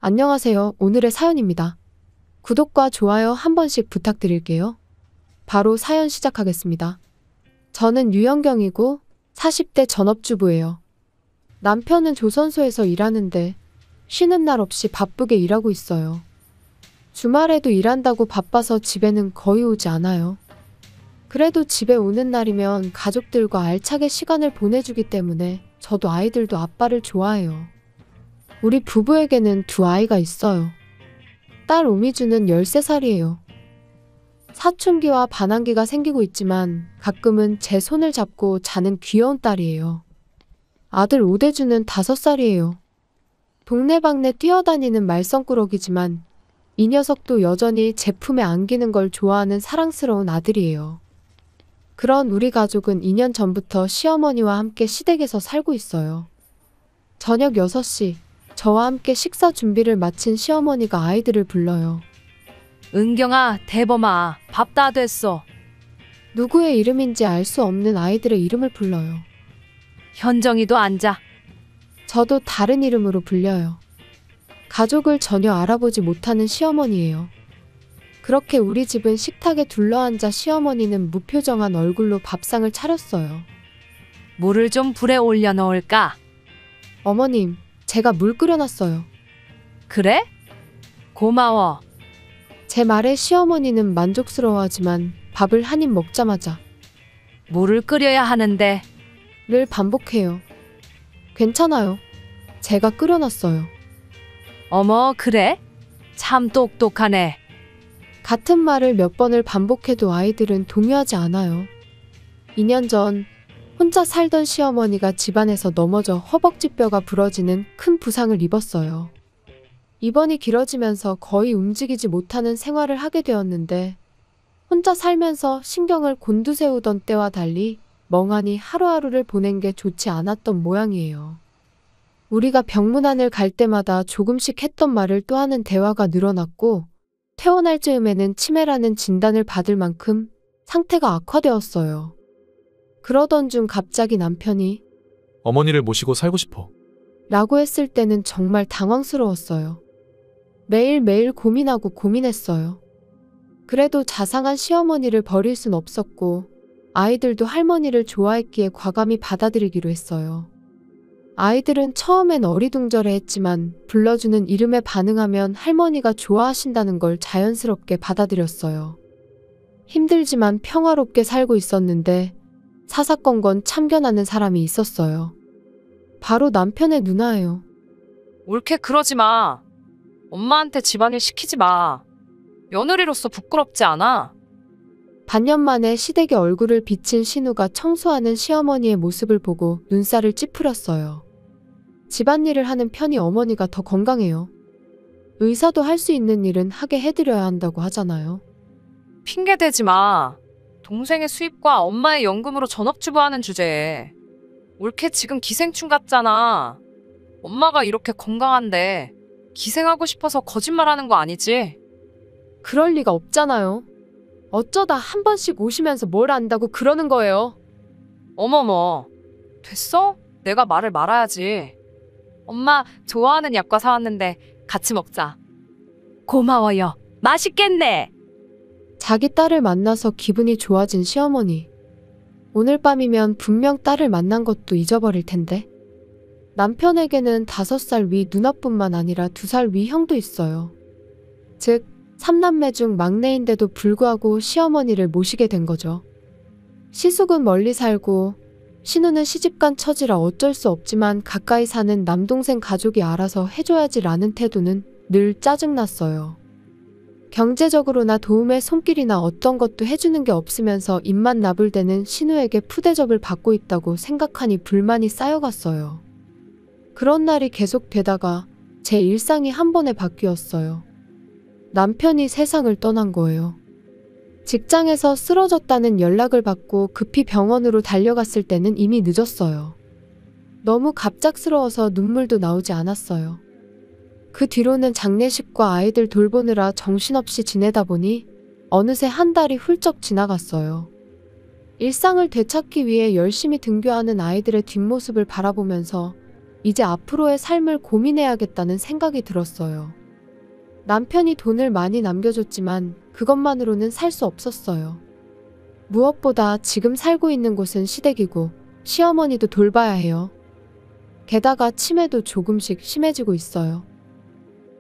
안녕하세요. 오늘의 사연입니다. 구독과 좋아요 한 번씩 부탁드릴게요. 바로 사연 시작하겠습니다. 저는 유연경이고 40대 전업주부예요. 남편은 조선소에서 일하는데 쉬는 날 없이 바쁘게 일하고 있어요. 주말에도 일한다고 바빠서 집에는 거의 오지 않아요. 그래도 집에 오는 날이면 가족들과 알차게 시간을 보내주기 때문에 저도 아이들도 아빠를 좋아해요. 우리 부부에게는 두 아이가 있어요. 딸 오미주는 13살이에요. 사춘기와 반항기가 생기고 있지만 가끔은 제 손을 잡고 자는 귀여운 딸이에요. 아들 오대주는 5살이에요. 동네방네 뛰어다니는 말썽꾸러기지만 이 녀석도 여전히 제 품에 안기는 걸 좋아하는 사랑스러운 아들이에요. 그런 우리 가족은 2년 전부터 시어머니와 함께 시댁에서 살고 있어요. 저녁 6시 저와 함께 식사 준비를 마친 시어머니가 아이들을 불러요. 은경아, 대범아, 밥 다 됐어. 누구의 이름인지 알 수 없는 아이들의 이름을 불러요. 현정이도 앉아. 저도 다른 이름으로 불려요. 가족을 전혀 알아보지 못하는 시어머니예요. 그렇게 우리 집은 식탁에 둘러앉아 시어머니는 무표정한 얼굴로 밥상을 차렸어요. 물을 좀 불에 올려 넣을까? 어머님, 제가 물 끓여놨어요. 그래? 고마워. 제 말에 시어머니는 만족스러워하지만 밥을 한 입 먹자마자 물을 끓여야 하는데. 를 반복해요. 괜찮아요. 제가 끓여놨어요. 어머, 그래? 참 똑똑하네. 같은 말을 몇 번을 반복해도 아이들은 동요하지 않아요. 2년 전 혼자 살던 시어머니가 집안에서 넘어져 허벅지뼈가 부러지는 큰 부상을 입었어요. 입원이 길어지면서 거의 움직이지 못하는 생활을 하게 되었는데 혼자 살면서 신경을 곤두세우던 때와 달리 멍하니 하루하루를 보낸 게 좋지 않았던 모양이에요. 우리가 병문안을 갈 때마다 조금씩 했던 말을 또 하는 대화가 늘어났고 퇴원할 즈음에는 치매라는 진단을 받을 만큼 상태가 악화되었어요. 그러던 중 갑자기 남편이 어머니를 모시고 살고 싶어. 라고 했을 때는 정말 당황스러웠어요. 매일매일 고민하고 고민했어요. 그래도 자상한 시어머니를 버릴 순 없었고 아이들도 할머니를 좋아했기에 과감히 받아들이기로 했어요. 아이들은 처음엔 어리둥절해했지만 불러주는 이름에 반응하면 할머니가 좋아하신다는 걸 자연스럽게 받아들였어요. 힘들지만 평화롭게 살고 있었는데 사사건건 참견하는 사람이 있었어요. 바로 남편의 누나예요. 옳게 그러지 마. 엄마한테 집안일 시키지 마. 며느리로서 부끄럽지 않아? 반년 만에 시댁에 얼굴을 비친 신우가 청소하는 시어머니의 모습을 보고 눈살을 찌푸렸어요. 집안일을 하는 편이 어머니가 더 건강해요. 의사도 할 수 있는 일은 하게 해드려야 한다고 하잖아요. 핑계대지 마. 동생의 수입과 엄마의 연금으로 전업주부하는 주제에. 옳게 지금 기생충 같잖아. 엄마가 이렇게 건강한데 기생하고 싶어서 거짓말하는 거 아니지? 그럴 리가 없잖아요. 어쩌다 한 번씩 오시면서 뭘 안다고 그러는 거예요. 어머머. 됐어? 내가 말을 말아야지. 엄마 좋아하는 약과 사왔는데 같이 먹자. 고마워요. 맛있겠네. 자기 딸을 만나서 기분이 좋아진 시어머니. 오늘 밤이면 분명 딸을 만난 것도 잊어버릴 텐데. 남편에게는 5살 위 누나뿐만 아니라 2살 위 형도 있어요. 즉 3남매 중 막내인데도 불구하고 시어머니를 모시게 된 거죠. 시숙은 멀리 살고 신우는 시집간 처지라 어쩔 수 없지만 가까이 사는 남동생 가족이 알아서 해줘야지라는 태도는 늘 짜증났어요. 경제적으로나 도움의 손길이나 어떤 것도 해주는 게 없으면서 입만 나불대는 신우에게 푸대접을 받고 있다고 생각하니 불만이 쌓여갔어요. 그런 날이 계속되다가 제 일상이 한 번에 바뀌었어요. 남편이 세상을 떠난 거예요. 직장에서 쓰러졌다는 연락을 받고 급히 병원으로 달려갔을 때는 이미 늦었어요. 너무 갑작스러워서 눈물도 나오지 않았어요. 그 뒤로는 장례식과 아이들 돌보느라 정신없이 지내다 보니 어느새 한 달이 훌쩍 지나갔어요. 일상을 되찾기 위해 열심히 등교하는 아이들의 뒷모습을 바라보면서 이제 앞으로의 삶을 고민해야겠다는 생각이 들었어요. 남편이 돈을 많이 남겨줬지만 그것만으로는 살 수 없었어요. 무엇보다 지금 살고 있는 곳은 시댁이고 시어머니도 돌봐야 해요. 게다가 치매도 조금씩 심해지고 있어요.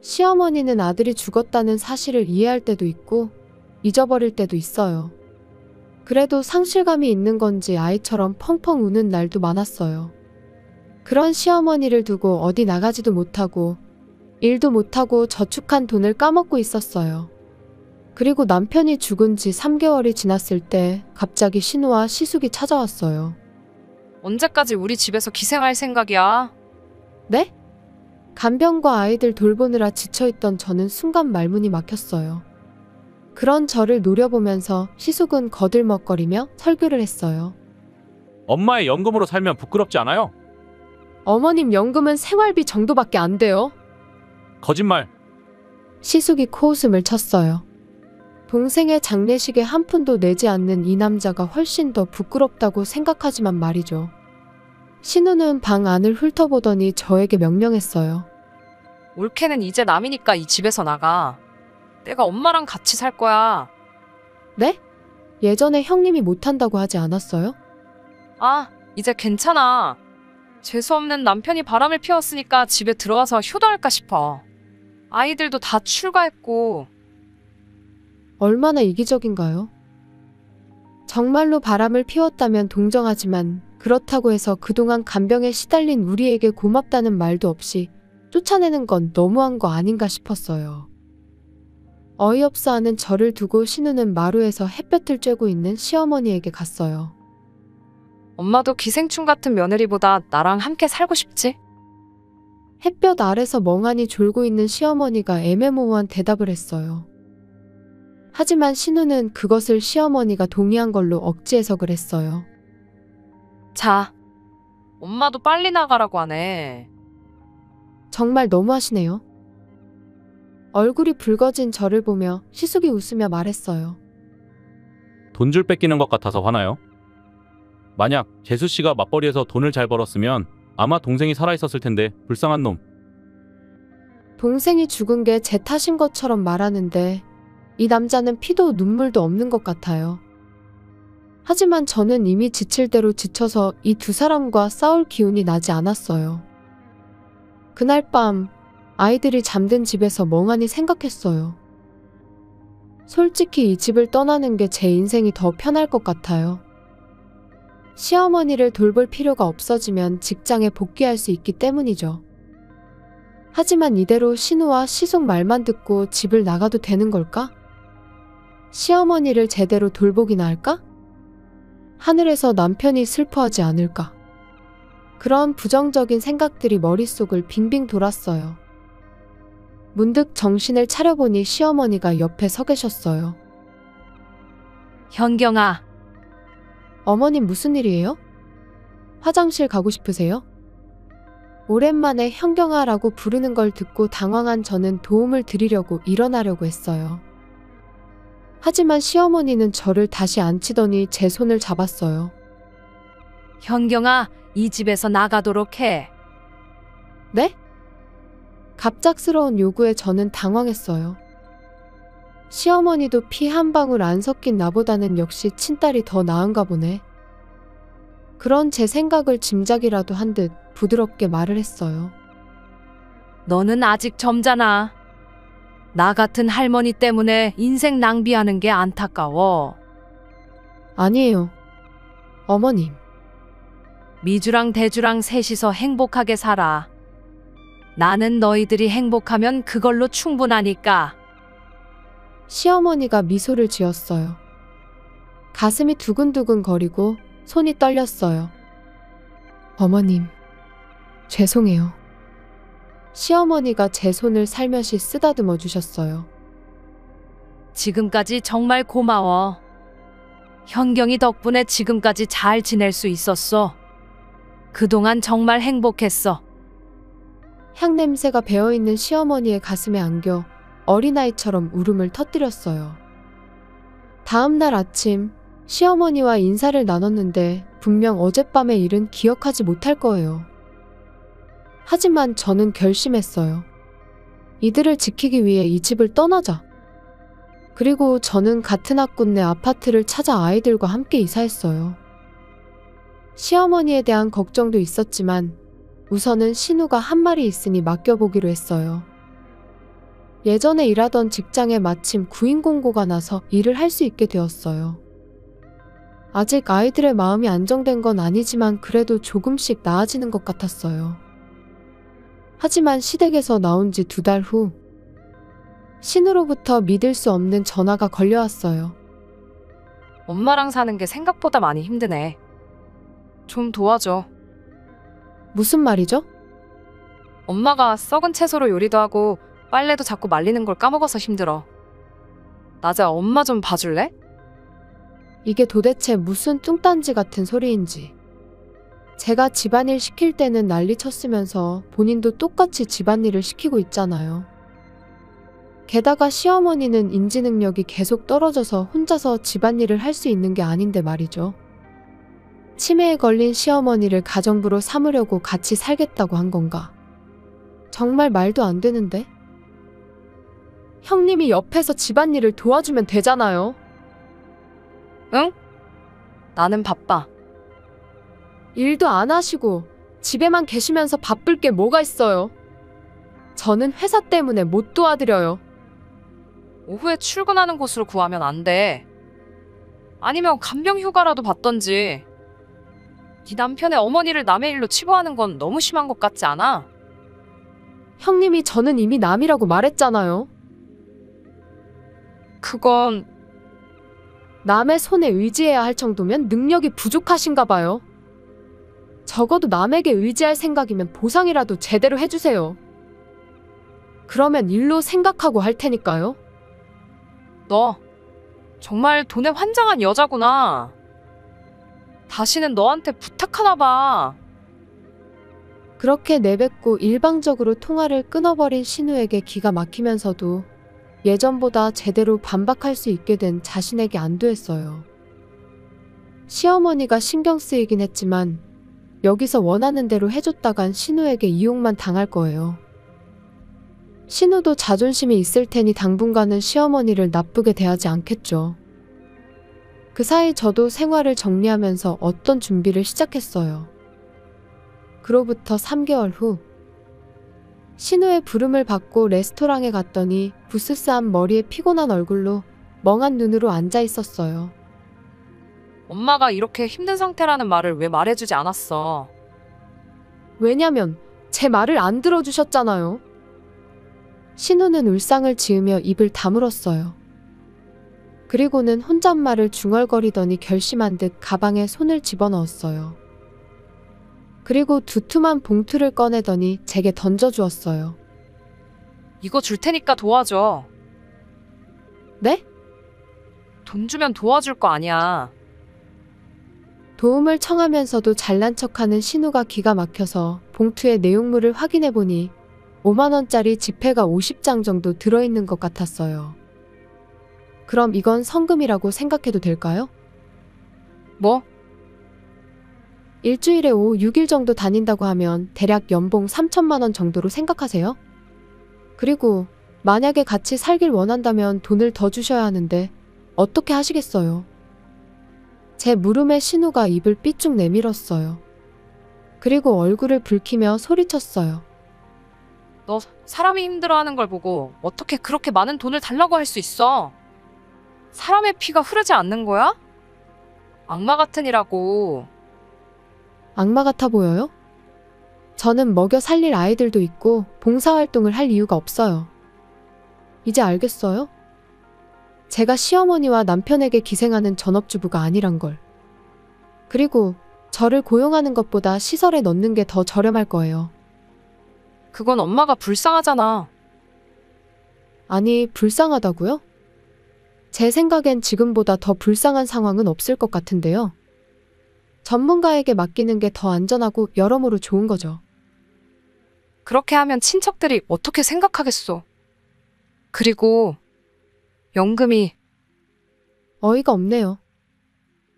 시어머니는 아들이 죽었다는 사실을 이해할 때도 있고 잊어버릴 때도 있어요. 그래도 상실감이 있는 건지 아이처럼 펑펑 우는 날도 많았어요. 그런 시어머니를 두고 어디 나가지도 못하고 일도 못하고 저축한 돈을 까먹고 있었어요. 그리고 남편이 죽은 지 3개월이 지났을 때 갑자기 신우와 시숙이 찾아왔어요. 언제까지 우리 집에서 기생할 생각이야? 네? 간병과 아이들 돌보느라 지쳐있던 저는 순간 말문이 막혔어요. 그런 저를 노려보면서 시숙은 거들먹거리며 설교를 했어요. 엄마의 연금으로 살면 부끄럽지 않아요? 어머님 연금은 생활비 정도밖에 안 돼요. 거짓말. 시숙이 코웃음을 쳤어요. 동생의 장례식에 한 푼도 내지 않는 이 남자가 훨씬 더 부끄럽다고 생각하지만 말이죠. 신우는 방 안을 훑어보더니 저에게 명령했어요. 올케는 이제 남이니까 이 집에서 나가. 내가 엄마랑 같이 살 거야. 네? 예전에 형님이 못한다고 하지 않았어요? 아, 이제 괜찮아. 재수없는 남편이 바람을 피웠으니까 집에 들어와서 효도할까 싶어. 아이들도 다 출가했고. 얼마나 이기적인가요? 정말로 바람을 피웠다면 동정하지만 그렇다고 해서 그동안 간병에 시달린 우리에게 고맙다는 말도 없이 쫓아내는 건 너무한 거 아닌가 싶었어요. 어이없어하는 저를 두고 신우는 마루에서 햇볕을 쬐고 있는 시어머니에게 갔어요. 엄마도 기생충 같은 며느리보다 나랑 함께 살고 싶지? 햇볕 아래서 멍하니 졸고 있는 시어머니가 애매모호한 대답을 했어요. 하지만 신우는 그것을 시어머니가 동의한 걸로 억지 해석을 했어요. 자, 엄마도 빨리 나가라고 하네. 정말 너무하시네요. 얼굴이 붉어진 저를 보며 시숙이 웃으며 말했어요. 돈줄 뺏기는 것 같아서 화나요? 만약 재수 씨가 맞벌이에서 돈을 잘 벌었으면 아마 동생이 살아있었을 텐데 불쌍한 놈. 동생이 죽은 게 제 탓인 것처럼 말하는데 이 남자는 피도 눈물도 없는 것 같아요. 하지만 저는 이미 지칠 대로 지쳐서 이 두 사람과 싸울 기운이 나지 않았어요. 그날 밤 아이들이 잠든 집에서 멍하니 생각했어요. 솔직히 이 집을 떠나는 게 제 인생이 더 편할 것 같아요. 시어머니를 돌볼 필요가 없어지면 직장에 복귀할 수 있기 때문이죠. 하지만 이대로 신우와 시숙 말만 듣고 집을 나가도 되는 걸까? 시어머니를 제대로 돌보기나 할까? 하늘에서 남편이 슬퍼하지 않을까? 그런 부정적인 생각들이 머릿속을 빙빙 돌았어요. 문득 정신을 차려보니 시어머니가 옆에 서 계셨어요. 현경아, 어머님 무슨 일이에요? 화장실 가고 싶으세요? 오랜만에 현경아라고 부르는 걸 듣고 당황한 저는 도움을 드리려고 일어나려고 했어요. 하지만 시어머니는 저를 다시 앉히더니 제 손을 잡았어요. 현경아, 이 집에서 나가도록 해. 네? 갑작스러운 요구에 저는 당황했어요. 시어머니도 피 한 방울 안 섞인 나보다는 역시 친딸이 더 나은가 보네. 그런 제 생각을 짐작이라도 한 듯 부드럽게 말을 했어요. 너는 아직 젊잖아. 나 같은 할머니 때문에 인생 낭비하는 게 안타까워. 아니에요. 어머님. 미주랑 대주랑 셋이서 행복하게 살아. 나는 너희들이 행복하면 그걸로 충분하니까. 시어머니가 미소를 지었어요. 가슴이 두근두근 거리고 손이 떨렸어요. 어머님, 죄송해요. 시어머니가 제 손을 살며시 쓰다듬어 주셨어요. 지금까지 정말 고마워. 현경이 덕분에 지금까지 잘 지낼 수 있었어. 그동안 정말 행복했어. 향냄새가 배어있는 시어머니의 가슴에 안겨 어린아이처럼 울음을 터뜨렸어요. 다음 날 아침 시어머니와 인사를 나눴는데 분명 어젯밤의 일은 기억하지 못할 거예요. 하지만 저는 결심했어요. 이들을 지키기 위해 이 집을 떠나자. 그리고 저는 같은 학군 내 아파트를 찾아 아이들과 함께 이사했어요. 시어머니에 대한 걱정도 있었지만 우선은 신우가 한 마리 있으니 맡겨보기로 했어요. 예전에 일하던 직장에 마침 구인 공고가 나서 일을 할 수 있게 되었어요. 아직 아이들의 마음이 안정된 건 아니지만 그래도 조금씩 나아지는 것 같았어요. 하지만 시댁에서 나온 지 2달 후 신우로부터 믿을 수 없는 전화가 걸려왔어요. 엄마랑 사는 게 생각보다 많이 힘드네. 좀 도와줘. 무슨 말이죠? 엄마가 썩은 채소로 요리도 하고 빨래도 자꾸 말리는 걸 까먹어서 힘들어. 낮에 엄마 좀 봐줄래? 이게 도대체 무슨 뚱딴지 같은 소리인지. 제가 집안일 시킬 때는 난리 쳤으면서 본인도 똑같이 집안일을 시키고 있잖아요. 게다가 시어머니는 인지 능력이 계속 떨어져서 혼자서 집안일을 할 수 있는 게 아닌데 말이죠. 치매에 걸린 시어머니를 가정부로 삼으려고 같이 살겠다고 한 건가? 정말 말도 안 되는데? 형님이 옆에서 집안일을 도와주면 되잖아요. 응? 나는 바빠. 일도 안 하시고 집에만 계시면서 바쁠 게 뭐가 있어요? 저는 회사 때문에 못 도와드려요. 오후에 출근하는 곳으로 구하면 안 돼. 아니면 간병 휴가라도 받던지. 네 남편의 어머니를 남의 일로 치부하는 건 너무 심한 것 같지 않아? 형님이 저는 이미 남이라고 말했잖아요. 그건 남의 손에 의지해야 할 정도면 능력이 부족하신가 봐요. 적어도 남에게 의지할 생각이면 보상이라도 제대로 해주세요. 그러면 일로 생각하고 할 테니까요. 너 정말 돈에 환장한 여자구나. 다시는 너한테 부탁하나 봐. 그렇게 내뱉고 일방적으로 통화를 끊어버린 신우에게 기가 막히면서도 예전보다 제대로 반박할 수 있게 된 자신에게 안도했어요. 시어머니가 신경 쓰이긴 했지만 여기서 원하는 대로 해줬다간 신우에게 이용만 당할 거예요. 신우도 자존심이 있을 테니 당분간은 시어머니를 나쁘게 대하지 않겠죠. 그 사이 저도 생활을 정리하면서 어떤 준비를 시작했어요. 그로부터 3개월 후 신우의 부름을 받고 레스토랑에 갔더니 부스스한 머리에 피곤한 얼굴로 멍한 눈으로 앉아 있었어요. 엄마가 이렇게 힘든 상태라는 말을 왜 말해주지 않았어? 왜냐면 제 말을 안 들어주셨잖아요. 신우는 울상을 지으며 입을 다물었어요. 그리고는 혼잣말을 중얼거리더니 결심한 듯 가방에 손을 집어넣었어요. 그리고 두툼한 봉투를 꺼내더니 제게 던져주었어요. 이거 줄 테니까 도와줘. 네? 돈 주면 도와줄 거 아니야. 도움을 청하면서도 잘난 척하는 신우가 기가 막혀서 봉투의 내용물을 확인해보니 5만원짜리 지폐가 50장 정도 들어있는 것 같았어요. 그럼 이건 성금이라고 생각해도 될까요? 뭐? 일주일에 5, 6일 정도 다닌다고 하면 대략 연봉 3천만 원 정도로 생각하세요? 그리고 만약에 같이 살길 원한다면 돈을 더 주셔야 하는데 어떻게 하시겠어요? 제 물음에 신우가 입을 삐쭉 내밀었어요. 그리고 얼굴을 붉히며 소리쳤어요. 너 사람이 힘들어하는 걸 보고 어떻게 그렇게 많은 돈을 달라고 할 수 있어? 사람의 피가 흐르지 않는 거야? 악마 같은 이라고. 악마 같아 보여요? 저는 먹여 살릴 아이들도 있고 봉사활동을 할 이유가 없어요. 이제 알겠어요? 제가 시어머니와 남편에게 기생하는 전업주부가 아니란 걸. 그리고 저를 고용하는 것보다 시설에 넣는 게 더 저렴할 거예요. 그건 엄마가 불쌍하잖아. 아니, 불쌍하다고요? 제 생각엔 지금보다 더 불쌍한 상황은 없을 것 같은데요. 전문가에게 맡기는 게 더 안전하고 여러모로 좋은 거죠. 그렇게 하면 친척들이 어떻게 생각하겠어. 그리고 연금이 어이가 없네요.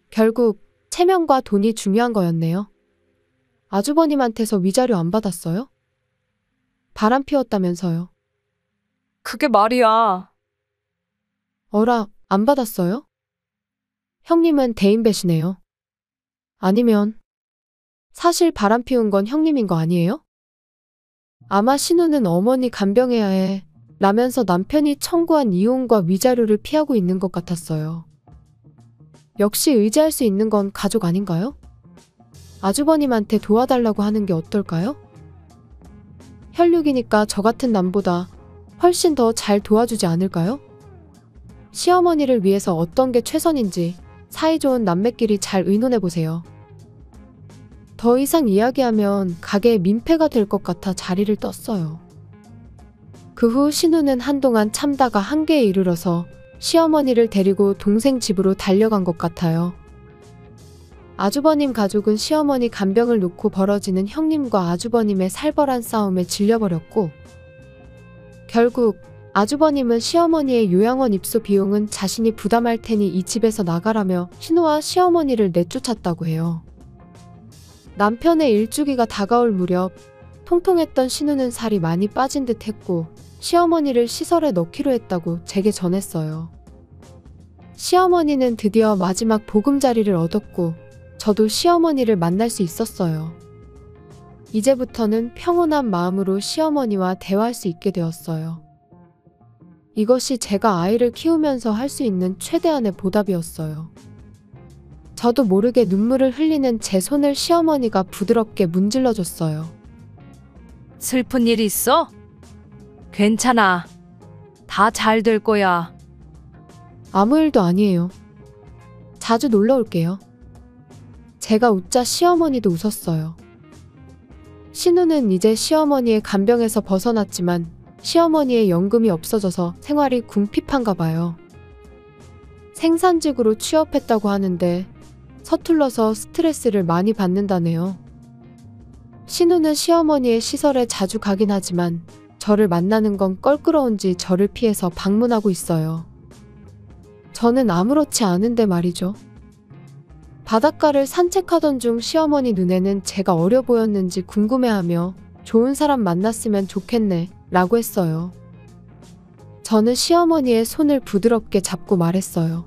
결국 체면과 돈이 중요한 거였네요. 아주버님한테서 위자료 안 받았어요? 바람 피웠다면서요. 그게 말이야. 어라, 안 받았어요? 형님은 대인배시네요. 아니면 사실 바람 피운 건 형님인 거 아니에요? 아마 신우는 어머니 간병해야 해 라면서 남편이 청구한 이혼과 위자료를 피하고 있는 것 같았어요. 역시 의지할 수 있는 건 가족 아닌가요? 아주버님한테 도와달라고 하는 게 어떨까요? 혈육이니까 저 같은 남보다 훨씬 더 잘 도와주지 않을까요? 시어머니를 위해서 어떤 게 최선인지 사이좋은 남매끼리 잘 의논해보세요. 더 이상 이야기하면 가게에 민폐가 될 것 같아 자리를 떴어요. 그 후 신우는 한동안 참다가 한계에 이르러서 시어머니를 데리고 동생 집으로 달려간 것 같아요. 아주버님 가족은 시어머니 간병을 놓고 벌어지는 형님과 아주버님의 살벌한 싸움에 질려버렸고, 결국 아주버님은 시어머니의 요양원 입소 비용은 자신이 부담할 테니 이 집에서 나가라며 신우와 시어머니를 내쫓았다고 해요. 남편의 일주기가 다가올 무렵 통통했던 신우는 살이 많이 빠진 듯 했고 시어머니를 시설에 넣기로 했다고 제게 전했어요. 시어머니는 드디어 마지막 보금자리를 얻었고 저도 시어머니를 만날 수 있었어요. 이제부터는 평온한 마음으로 시어머니와 대화할 수 있게 되었어요. 이것이 제가 아이를 키우면서 할 수 있는 최대한의 보답이었어요. 저도 모르게 눈물을 흘리는 제 손을 시어머니가 부드럽게 문질러줬어요. 슬픈 일이 있어? 괜찮아. 다 잘 될 거야. 아무 일도 아니에요. 자주 놀러 올게요. 제가 웃자 시어머니도 웃었어요. 신우는 이제 시어머니의 간병에서 벗어났지만 시어머니의 연금이 없어져서 생활이 궁핍한가 봐요. 생산직으로 취업했다고 하는데 서툴러서 스트레스를 많이 받는다네요. 신우는 시어머니의 시설에 자주 가긴 하지만 저를 만나는 건 껄끄러운지 저를 피해서 방문하고 있어요. 저는 아무렇지 않은데 말이죠. 바닷가를 산책하던 중 시어머니 눈에는 제가 어려 보였는지 궁금해하며 좋은 사람 만났으면 좋겠네 라고 했어요. 저는 시어머니의 손을 부드럽게 잡고 말했어요.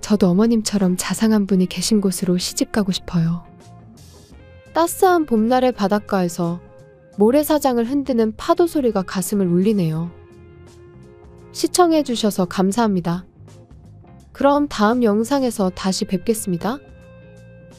저도 어머님처럼 자상한 분이 계신 곳으로 시집가고 싶어요. 따스한 봄날의 바닷가에서 모래사장을 흔드는 파도 소리가 가슴을 울리네요. 시청해주셔서 감사합니다. 그럼 다음 영상에서 다시 뵙겠습니다.